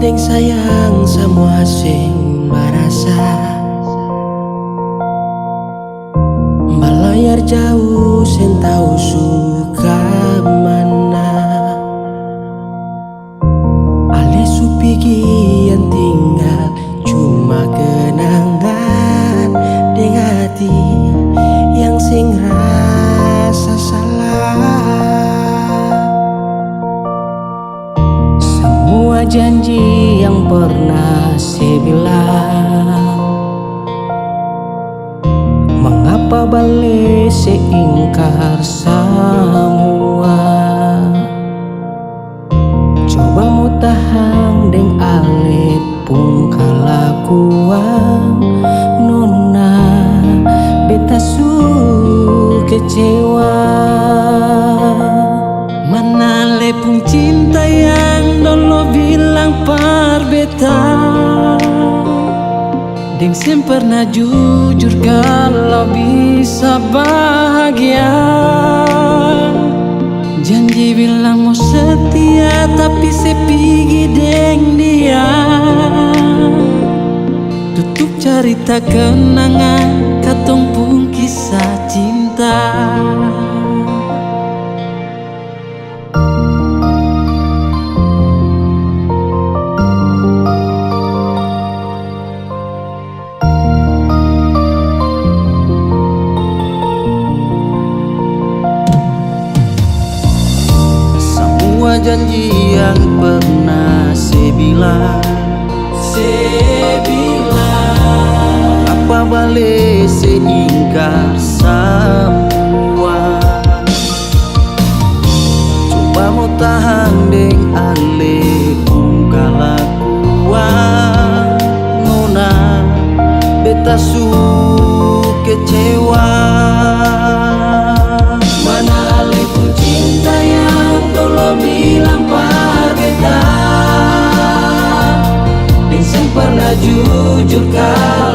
Deng sayang semua sing merasa Balayar jauh sen tahu suka mana Ale supigi yang tinggal cuma kenangan deng hati yang sing rasa salah. Semua janji yang pernah saya bilang, mengapa balik seingkar semua. Coba mau tahan deng ale pun kalakuan nona beta su kecewa. Mana le pun cinta yang dulu bilang par beta, deng sem pernah jujur kalau bisa bahagia. Janji bilang mau setia tapi sepigi deng dia. Tutup cerita kenangan katong pun kisah cinta. Janji yang pernah saya bilang, apa balik seingkar semua. Coba mau tahan deng ale pun kalakuan nona beta su kecewa. Mana ale pun cinta yang dulu bilang par beta, deng sem pernah jujur kau